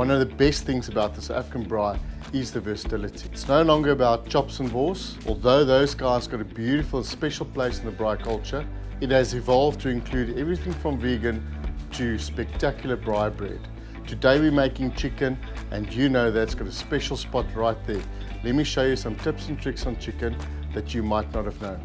One of the best things about this African braai is the versatility. It's no longer about chops and bors. Although those guys got a beautiful, special place in the braai culture, it has evolved to include everything from vegan to spectacular braai bread. Today we're making chicken, and you know that's got a special spot right there. Let me show you some tips and tricks on chicken that you might not have known.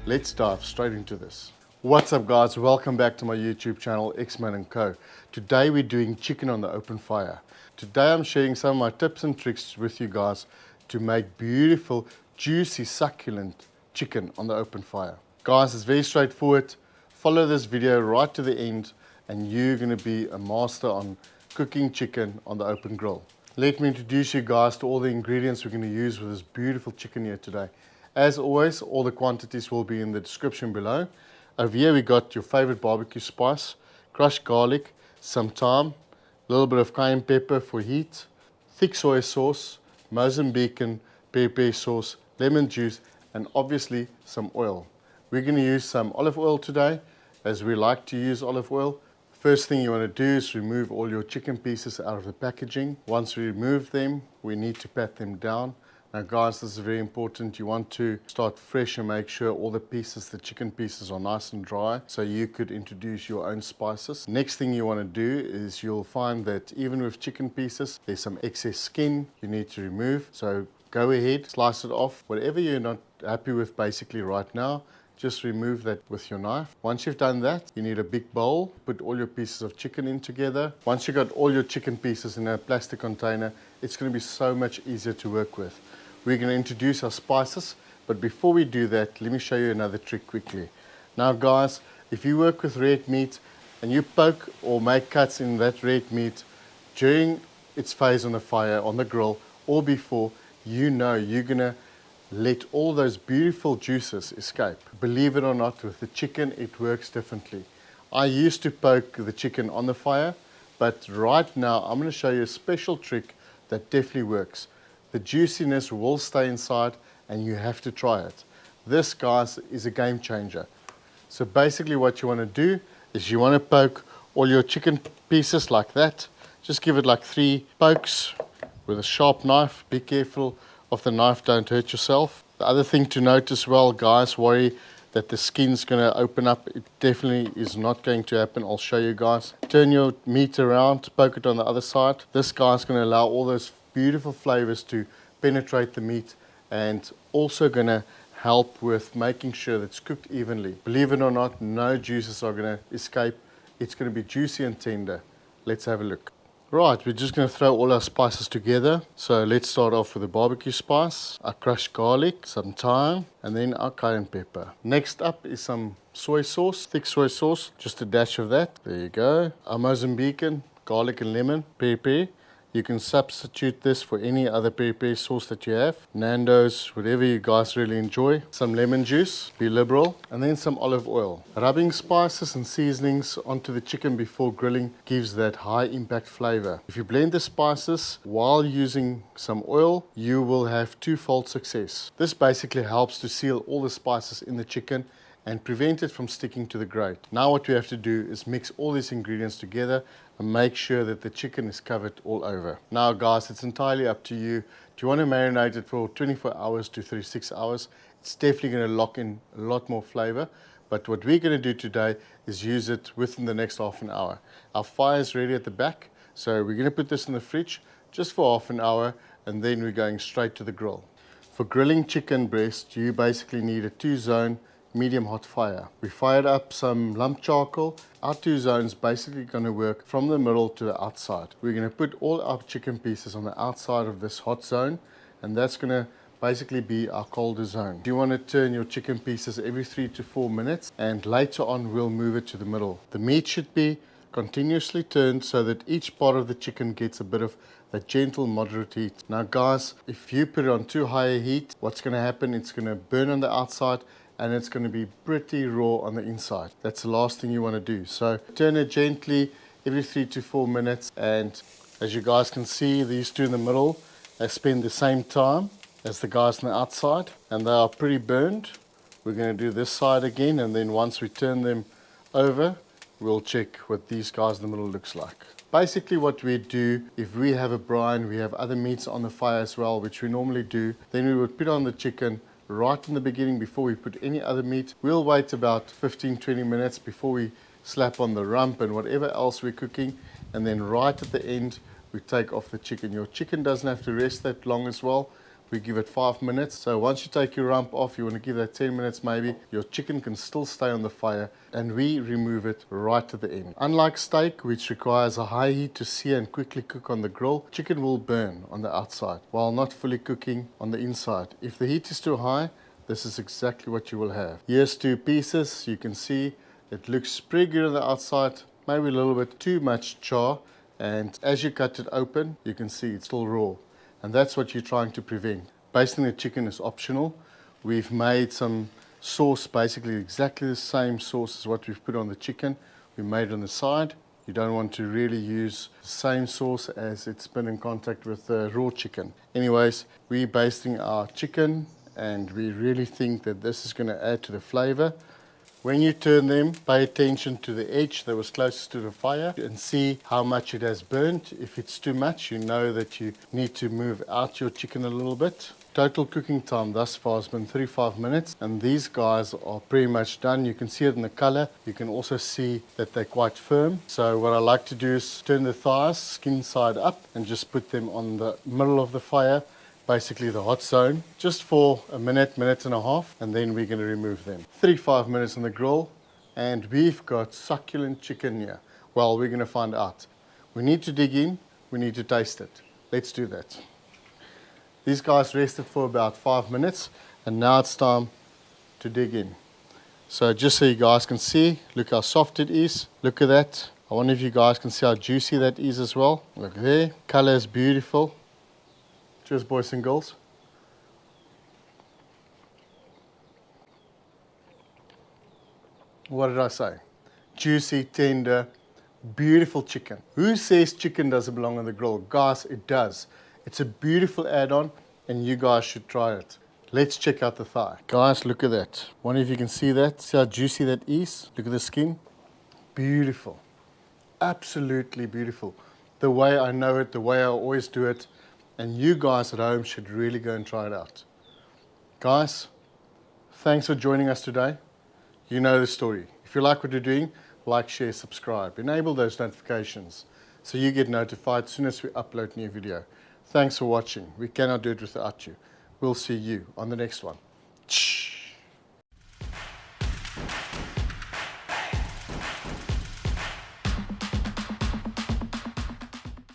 Let's dive straight into this. What's up guys, welcome back to my YouTube channel Xman Co. Today we're doing chicken on the open fire. Today I'm sharing some of my tips and tricks with you guys to make beautiful, juicy, succulent chicken on the open fire. Guys, it's very straightforward. Follow this video right to the end and you're going to be a master on cooking chicken on the open grill. Let me introduce you guys to all the ingredients we're going to use with this beautiful chicken here today. As always, all the quantities will be in the description below. Over here we got your favorite barbecue spice, crushed garlic, some thyme, a little bit of cayenne pepper for heat, thick soy sauce, Mozambican peri sauce, lemon juice, and obviously some oil. We're going to use some olive oil today, as we like to use olive oil. First thing you want to do is remove all your chicken pieces out of the packaging. Once we remove them, we need to pat them down. Now guys, this is very important. You want to start fresh and make sure all the pieces, the chicken pieces, are nice and dry so you could introduce your own spices. Next thing you want to do is you'll find that even with chicken pieces, there's some excess skin you need to remove. So go ahead, slice it off. Whatever you're not happy with basically right now, just remove that with your knife. Once you've done that, you need a big bowl. Put all your pieces of chicken in together. Once you've got all your chicken pieces in a plastic container, it's going to be so much easier to work with. We're going to introduce our spices, but before we do that, let me show you another trick quickly. Now guys, if you work with red meat and you poke or make cuts in that red meat during its phase on the fire, on the grill, or before, you know you're going to let all those beautiful juices escape. Believe it or not, with the chicken it works differently. I used to poke the chicken on the fire, but right now I'm going to show you a special trick that definitely works. The juiciness will stay inside and you have to try it. This, guys, is a game changer. So basically what you want to do is you want to poke all your chicken pieces like that. Just give it like 3 pokes with a sharp knife. Be careful of the knife, don't hurt yourself. The other thing to note as well, guys, worry that the skin's going to open up. It definitely is not going to happen. I'll show you guys. Turn your meat around, poke it on the other side. This guy's going to allow all those beautiful flavors to penetrate the meat and also going to help with making sure that it's cooked evenly. Believe it or not, no juices are going to escape. It's going to be juicy and tender. Let's have a look. Right, we're just going to throw all our spices together. So let's start off with the barbecue spice, our crushed garlic, some thyme, and then our cayenne pepper. Next up is some soy sauce, thick soy sauce, just a dash of that. There you go. Our Mozambican garlic and lemon peri. You can substitute this for any other peri sauce that you have. Nando's, whatever you guys really enjoy. Some lemon juice, be liberal. And then some olive oil. Rubbing spices and seasonings onto the chicken before grilling gives that high impact flavor. If you blend the spices while using some oil, you will have twofold success. This basically helps to seal all the spices in the chicken and prevent it from sticking to the grate. Now what we have to do is mix all these ingredients together and make sure that the chicken is covered all over. Now guys, it's entirely up to you. Do you want to marinate it for 24 hours to 36 hours? It's definitely going to lock in a lot more flavor. But what we're going to do today is use it within the next half an hour. Our fire is ready at the back, so we're going to put this in the fridge just for half an hour and then we're going straight to the grill. For grilling chicken breast, you basically need a 2-zone medium hot fire. We fired up some lump charcoal. Our 2 zones basically going to work from the middle to the outside. We're going to put all our chicken pieces on the outside of this hot zone, and that's going to basically be our colder zone. You want to turn your chicken pieces every 3 to 4 minutes, and later on we'll move it to the middle. The meat should be continuously turned so that each part of the chicken gets a bit of that gentle moderate heat. Now guys, if you put it on too high a heat, what's going to happen, it's going to burn on the outside and it's going to be pretty raw on the inside. That's the last thing you want to do. So turn it gently every 3 to 4 minutes, and as you guys can see, these two in the middle, they spend the same time as the guys on the outside and they are pretty burned. We're going to do this side again, and then once we turn them over, we'll check what these guys in the middle looks like. Basically what we do, if we have a brine, we have other meats on the fire as well, which we normally do, then we would put on the chicken right in the beginning before we put any other meat. We'll wait about 15-20 minutes before we slap on the rump and whatever else we're cooking, and then right at the end we take off the chicken. Your chicken doesn't have to rest that long as well. We give it 5 minutes. So once you take your rump off, you want to give that 10 minutes maybe. Your chicken can still stay on the fire, and we remove it right at the end. Unlike steak, which requires a high heat to sear and quickly cook on the grill, chicken will burn on the outside while not fully cooking on the inside. If the heat is too high, this is exactly what you will have. Here's 2 pieces. You can see it looks pretty good on the outside, maybe a little bit too much char, and as you cut it open, you can see it's still raw. And that's what you're trying to prevent. Basting the chicken is optional. We've made some sauce, basically exactly the same sauce as what we've put on the chicken. We made it on the side. You don't want to really use the same sauce as it's been in contact with the raw chicken. Anyways, we're basting our chicken, and we really think that this is going to add to the flavor. When you turn them, pay attention to the edge that was closest to the fire and see how much it has burnt. If it's too much, you know that you need to move out your chicken a little bit. Total cooking time thus far has been 35 minutes, and these guys are pretty much done. You can see it in the color. You can also see that they're quite firm. So what I like to do is turn the thighs skin side up and just put them on the middle of the fire, basically the hot zone, just for a minute, minute and a half, and then we're going to remove them. 35 minutes on the grill, and we've got succulent chicken here. Well, we're going to find out. We need to dig in, we need to taste it. Let's do that. These guys rested for about 5 minutes, and now it's time to dig in. So just so you guys can see, look how soft it is. Look at that. I wonder if you guys can see how juicy that is as well. Look there, color is beautiful. Cheers, boys and girls. What did I say? Juicy, tender, beautiful chicken. Who says chicken doesn't belong on the grill? Guys, it does. It's a beautiful add-on, and you guys should try it. Let's check out the thigh. Guys, look at that. Wonder if you can see that. See how juicy that is? Look at the skin. Beautiful. Absolutely beautiful. The way I know it, the way I always do it. And you guys at home should really go and try it out. Guys, thanks for joining us today. You know the story. If you like what you're doing, like, share, subscribe. Enable those notifications so you get notified as soon as we upload new video. Thanks for watching. We cannot do it without you. We'll see you on the next one.